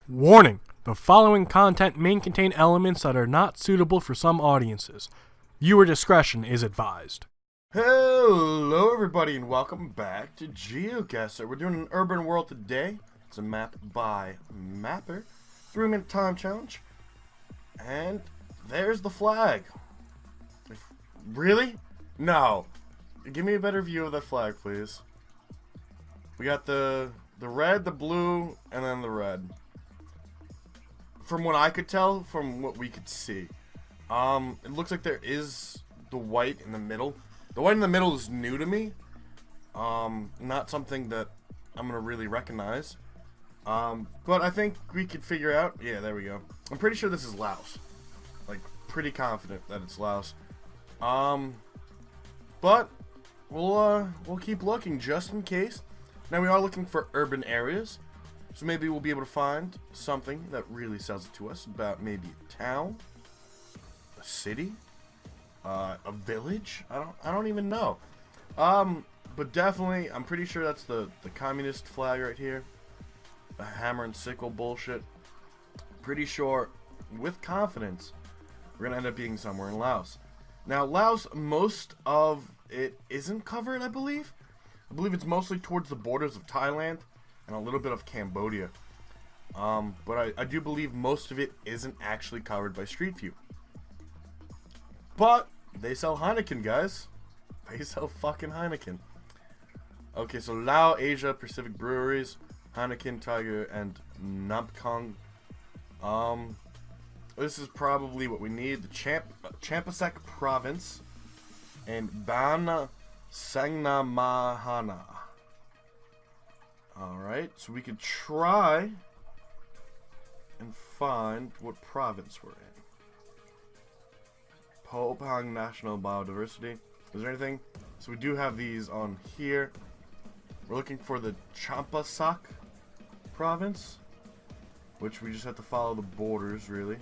Warning: the following content may contain elements that are not suitable for some audiences. Viewer discretion is advised. Hello everybody and welcome back to Geoguessr. We're doing an urban world today. It's a map by Mapper. 3-minute time challenge. And there's the flag. Really? No. Give me a better view of that flag, please. We got the red, the blue, and then the red. From what I could tell, from what we could see. It looks like there is the white in the middle. The white in the middle is new to me. Not something that I'm gonna really recognize. But I think we could figure out. Yeah, there we go. I'm pretty sure this is LAOS. Like, pretty confident that it's LAOS. But we'll keep looking just in case. Now we are looking for urban areas. So maybe we'll be able to find something that really sells it to us about maybe a town, a city, a village. I don't even know. But definitely, I'm pretty sure that's the communist flag right here. The hammer and sickle bullshit. Pretty sure, with confidence, we're gonna end up being somewhere in Laos. Now, Laos, most of it isn't covered, I believe. I believe it's mostly towards the borders of Thailand and a little bit of Cambodia. But I do believe most of it isn't actually covered by Street View. But they sell Heineken, guys. They sell fucking Heineken. Okay, so Lao, Asia, Pacific Breweries, Heineken, Tiger, and Nampkong. This is probably what we need. The Champasak Province and Ban Sangnamahana. Alright, so we could try and find what province we're in. Pohang National Biodiversity. Is there anything? So we do have these on here. We're looking for the Champasak province, which we just have to follow the borders, really,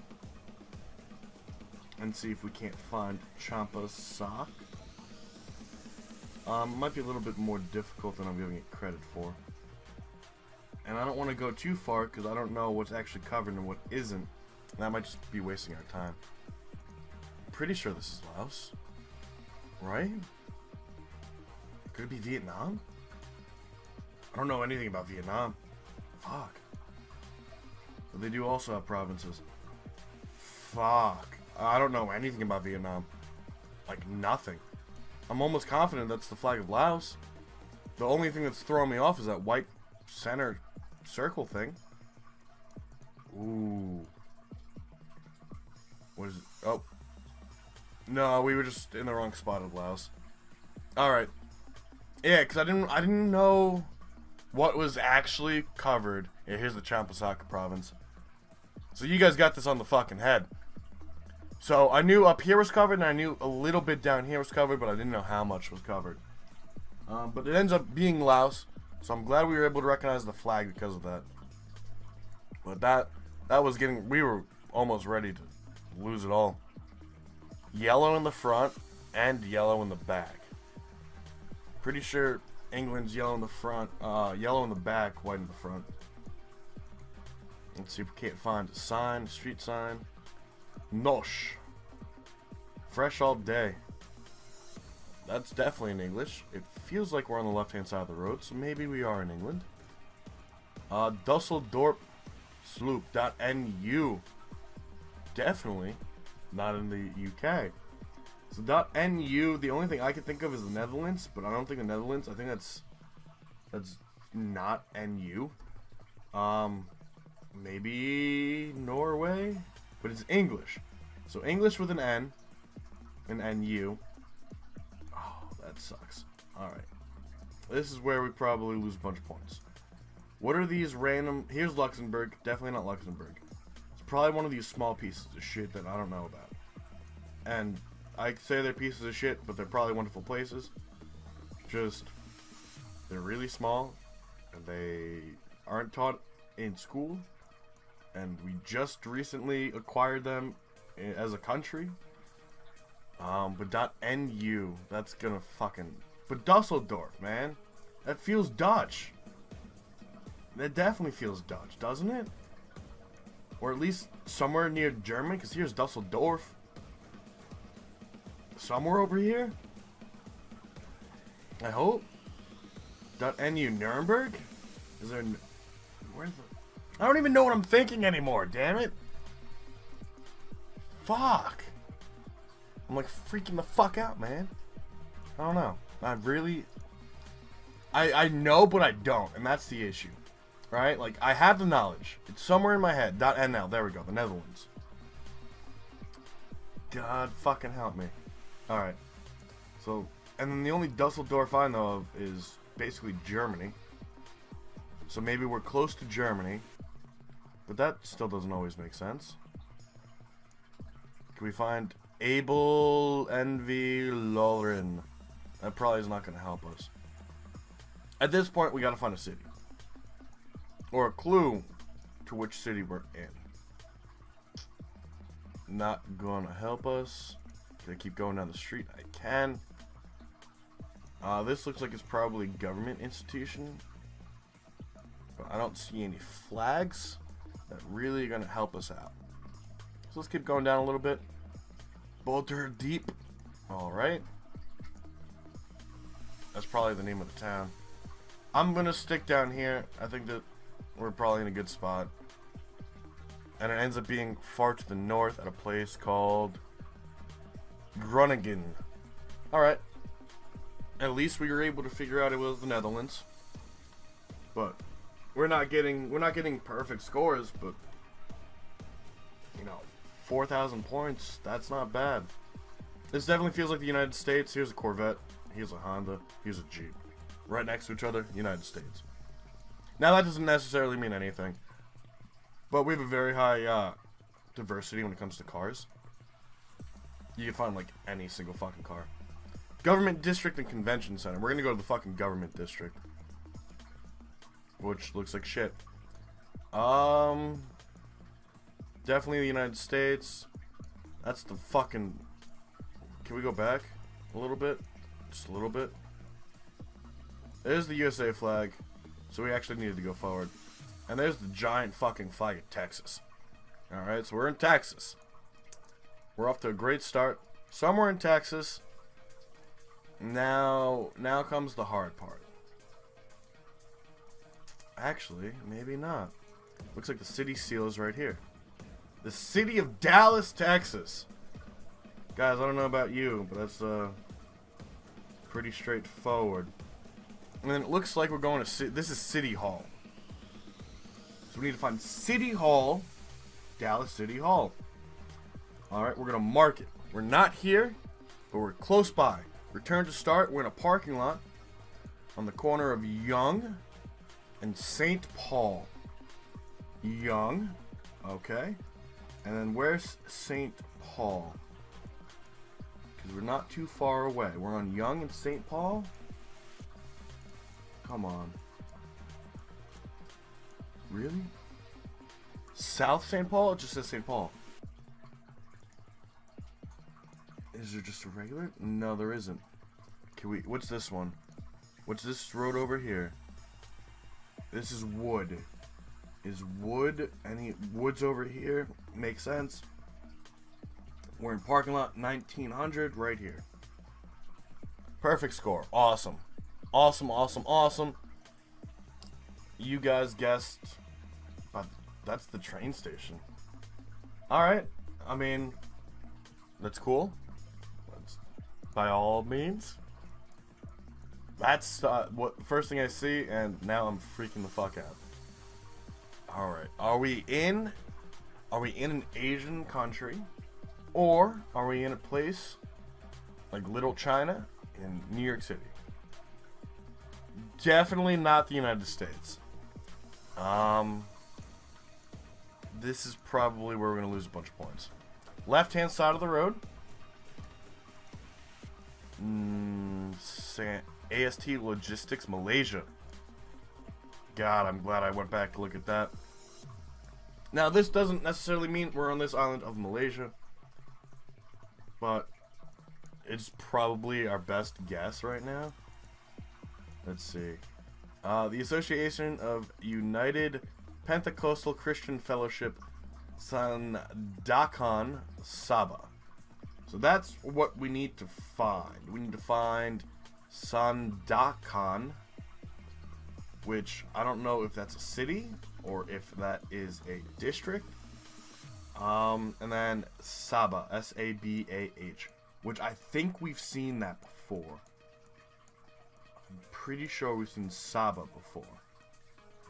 and see if we can't find Champasak. Might be a little bit more difficult than I'm giving it credit for. And I don't want to go too far because I don't know what's actually covered and what isn't. And that might just be wasting our time. I'm pretty sure this is Laos. Right? Could it be Vietnam? I don't know anything about Vietnam. Fuck. But they do also have provinces. Fuck. I don't know anything about Vietnam. Like, nothing. I'm almost confident that's the flag of Laos. The only thing that's throwing me off is that white center circle thing. Ooh. What is it? Oh. No, we were just in the wrong spot of Laos. Alright. Yeah, because I didn't know what was actually covered. Yeah, here's the Champasak province. So you guys got this on the fucking head. So I knew up here was covered, and I knew a little bit down here was covered, but I didn't know how much was covered. But it ends up being Laos. So I'm glad we were able to recognize the flag because of that. But that was getting, we were almost ready to lose it all. Yellow in the front and yellow in the back. Pretty sure England's yellow in the front, yellow in the back, white in the front. Let's see if we can't find a sign, a street sign. Nosh. Fresh all day. That's definitely in English. It feels like we're on the left-hand side of the road, so maybe we are in England. Dusseldorp Sloop.nu. Definitely not in the UK. So .nu, the only thing I can think of is the Netherlands, but I don't think the Netherlands. I think that's not NU. Maybe Norway, but it's English. So English with an N and NU. That sucks. Alright. This is where we probably lose a bunch of points. What are these random... Here's Luxembourg. Definitely not Luxembourg. It's probably one of these small pieces of shit that I don't know about. And I say they're pieces of shit, but they're probably wonderful places. Just... they're really small. And they aren't taught in school. And we just recently acquired them as a country. But .nu, that's gonna fucking... But Dusseldorf, man. That feels Dutch. That definitely feels Dutch, doesn't it? Or at least somewhere near Germany, because here's Dusseldorf. Somewhere over here? I hope. .nu Nuremberg? Is there... Where's the... I don't even know what I'm thinking anymore, damn it. Fuck. I'm like freaking the fuck out, man. I don't know. I really... I know, but I don't, and that's the issue. Right? Like, I have the knowledge. It's somewhere in my head. .nl. There we go. The Netherlands. God fucking help me. Alright. So, and then the only Dusseldorf I know of is basically Germany. So maybe we're close to Germany. But that still doesn't always make sense. Can we find Abel Envy Loren? That probably is not going to help us. At this point, we got to find a city. Or a clue to which city we're in. Not going to help us. Can I keep going down the street? I can. This looks like it's probably a government institution. But I don't see any flags that really are going to help us out. So let's keep going down a little bit. Boulder Deep. Alright. That's probably the name of the town. I'm going to stick down here. I think that we're probably in a good spot. And it ends up being far to the north at a place called Groningen. Alright. At least we were able to figure out it was the Netherlands. But we're not getting perfect scores, but you know, 4,000 points, that's not bad. This definitely feels like the United States. Here's a Corvette, here's a Honda, here's a Jeep. Right next to each other, United States. Now that doesn't necessarily mean anything, but we have a very high diversity when it comes to cars. You can find like any single fucking car. Government District and Convention Center. We're gonna go to the fucking Government District, which looks like shit. Definitely the United States. That's the fucking... Can we go back a little bit? Just a little bit. There's the USA flag. So we actually needed to go forward. And there's the giant fucking flag of Texas. Alright, so we're in Texas. We're off to a great start. Somewhere in Texas. Now comes the hard part. Actually, maybe not. Looks like the city seal is right here. The city of Dallas, Texas. Guys, I don't know about you, but that's pretty straightforward. And then it looks like we're going to this is City Hall. So we need to find City Hall, Dallas City Hall. Alright, we're going to mark it. We're not here, but we're close by. Return to start. We're in a parking lot on the corner of Young and St. Paul. Young. Okay. And then where's St. Paul? Because we're not too far away. We're on Young and St. Paul. Come on. Really? South St. Paul? It just says St. Paul. Is there just a regular? No, there isn't. Can we... What's this one? What's this road over here? This is Wood. Is Wood... Any woods over here? Makes sense. We're in parking lot 1900 right here. Perfect score. Awesome. Awesome, awesome, awesome. You guys guessed... But that's the train station. Alright. I mean... That's cool. By all means. That's what first thing I see, and now I'm freaking the fuck out. Alright, are we in an Asian country, or are we in a place like Little China in New York City? Definitely not the United States. This is probably where we're gonna lose a bunch of points. Left hand side of the road. AST Logistics, Malaysia. God, I'm glad I went back to look at that. Now, this doesn't necessarily mean we're on this island of Malaysia, but it's probably our best guess right now. Let's see. The Association of United Pentecostal Christian Fellowship Sandakan Saba. So that's what we need to find. We need to find Sandakan, which I don't know if that's a city or if that is a district. And then Sabah, S-A-B-A-H, which I think we've seen that before. I'm pretty sure we've seen Sabah before.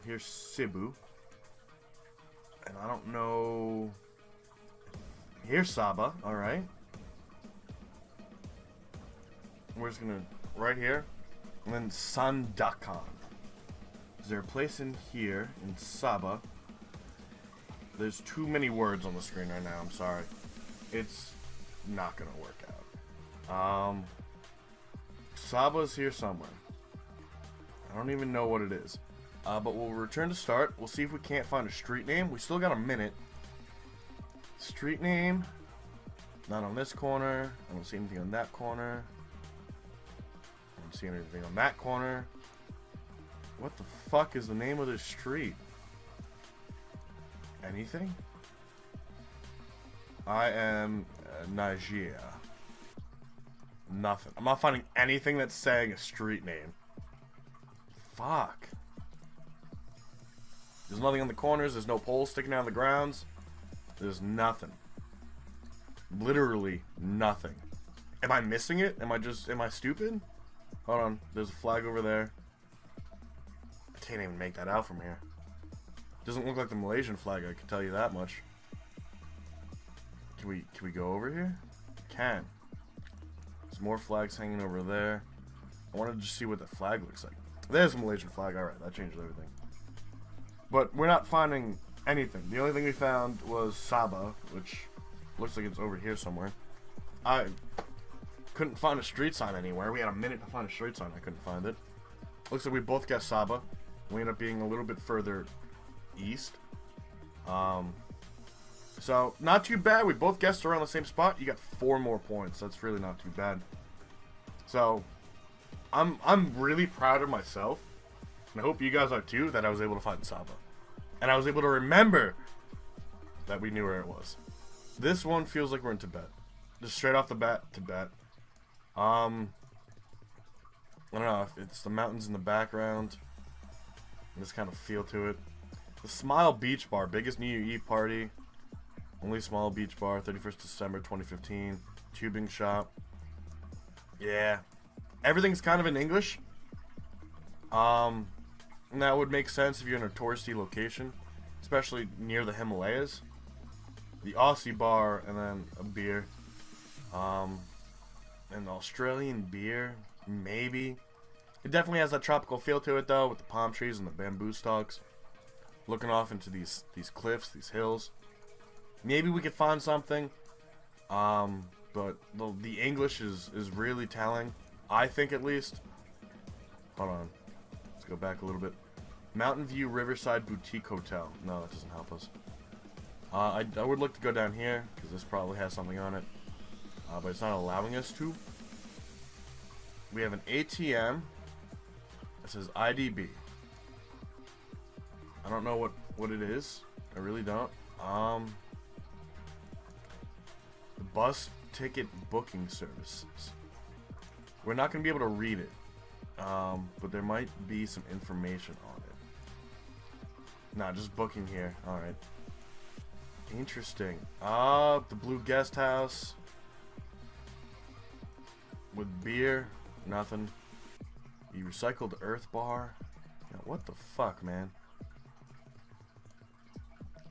Here's Cebu. And I don't know. Here's Sabah, alright. We're just gonna, right here. And then Sandakan. Is there a place in here, in Sabah? There's too many words on the screen right now, I'm sorry. It's not gonna work out. Sabah's here somewhere. I don't even know what it is. But we'll return to start. We'll see if we can't find a street name. We still got a minute. Street name. Not on this corner. I don't see anything on that corner. I don't see anything on that corner. What the fuck is the name of this street? Anything? I am Nigeria. Nothing. I'm not finding anything that's saying a street name. Fuck. There's nothing on the corners. There's no poles sticking out of the grounds. There's nothing. Literally nothing. Am I missing it? Am I stupid? Hold on. There's a flag over there. I can't even make that out from here. Doesn't look like the Malaysian flag, I can tell you that much. Can we go over here? We can. There's more flags hanging over there. I wanted to just see what the flag looks like. There's the Malaysian flag. Alright, that changes everything. But we're not finding anything. The only thing we found was Sabah, which looks like it's over here somewhere. I couldn't find a street sign anywhere. We had a minute to find a street sign. I couldn't find it. Looks like we both guessed Sabah. We ended up being a little bit further east. So not too bad. We both guessed around the same spot. You got 4 more points. That's really not too bad. So I'm really proud of myself, and I hope you guys are too, that I was able to find Sabah, and I was able to remember that we knew where it was. This one feels like we're in Tibet, just straight off the bat. Tibet. I don't know if it's the mountains in the background. This kind of feel to it. The Smile Beach Bar, biggest New Year Eve party. Only Smile Beach Bar, 31st December 2015. Tubing shop. Yeah. Everything's kind of in English. And that would make sense if you're in a touristy location, especially near the Himalayas. The Aussie bar, and then a beer. An Australian beer, maybe. It definitely has that tropical feel to it, though, with the palm trees and the bamboo stalks. Looking off into these cliffs, these hills. Maybe we could find something. But the English is really telling. I think, at least. Hold on. Let's go back a little bit. Mountain View Riverside Boutique Hotel. No, that doesn't help us. I would look to go down here, because this probably has something on it. But it's not allowing us to. We have an ATM. It says IDB. I don't know what it is. I really don't. The bus ticket booking services. We're not going to be able to read it. But there might be some information on it. Nah, just booking here. Alright. Interesting. The Blue Guest House. With beer. Nothing. The Recycled Earth Bar. Yeah, what the fuck, man?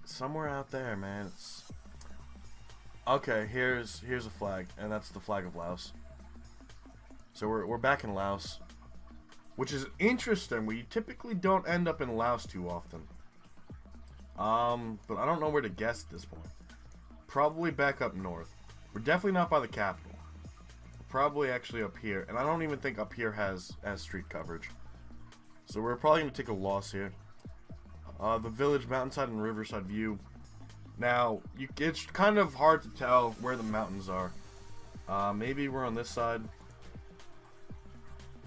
Somewhere out there, man. It's... Okay, here's a flag, and that's the flag of Laos. So we're back in Laos, which is interesting. We typically don't end up in Laos too often. But I don't know where to guess at this point. Probably back up north. We're definitely not by the capital. We're probably actually up here, and I don't even think up here has street coverage. So we're probably gonna take a loss here. The village, mountainside, and riverside view. Now, it's kind of hard to tell where the mountains are. Maybe we're on this side,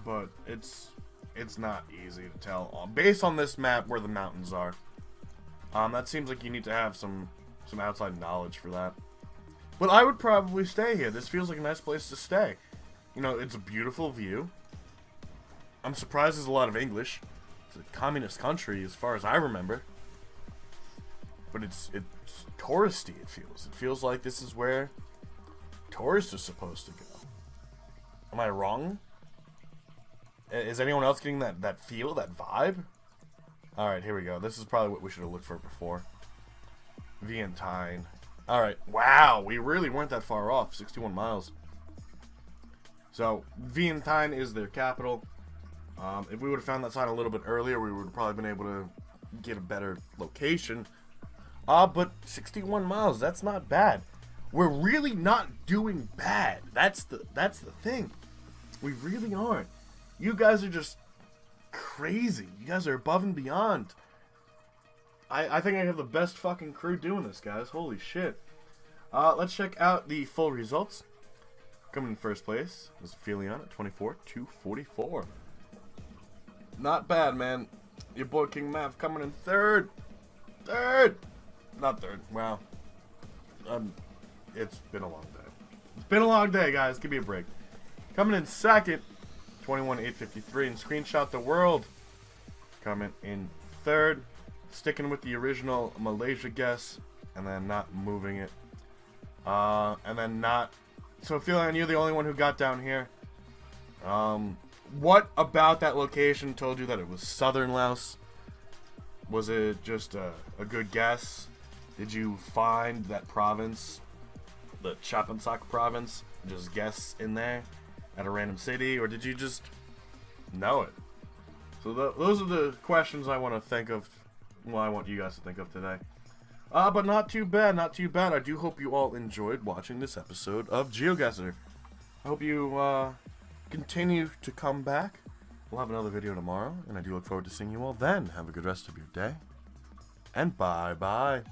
but it's not easy to tell based on this map where the mountains are. That seems like you need to have some some outside knowledge for that. But I would probably stay here. This feels like a nice place to stay. You know, it's a beautiful view. I'm surprised there's a lot of English. It's a communist country as far as I remember. But it's touristy, it feels. It feels like this is where tourists are supposed to go. Am I wrong? Is anyone else getting that feel, that vibe? Alright, here we go. This is probably what we should have looked for before. didnt. Alright, wow, we really weren't that far off. 61 miles. So, didnt is their capital. If we would have found that sign a little bit earlier, we would have probably been able to get a better location. But 61 miles, that's not bad. We're really not doing bad. That's the thing. We really aren't. You guys are just crazy. You guys are above and beyond. I think I have the best fucking crew doing this, guys. Holy shit. Let's check out the full results. Coming in first place is Felion at 24,244. Not bad, man. Your boy King Maff coming in third. Not third. Wow. It's been a long day. It's been a long day, guys. Give me a break. Coming in second, 21,853. And Screenshot the World coming in third. Sticking with the original Malaysia guess. And then not moving it. And then not... So, Felion, you're the only one who got down here. What about that location told you that it was southern Laos? Was it just a good guess? Did you find that province, the Chapansak province, just guess in there at a random city? Or did you just know it? So those are the questions I want to think of. Well, I want you guys to think of today. But not too bad, not too bad. I do hope you all enjoyed watching this episode of Geoguessr. I hope you continue to come back. We'll have another video tomorrow, and I do look forward to seeing you all then. Have a good rest of your day, and bye-bye.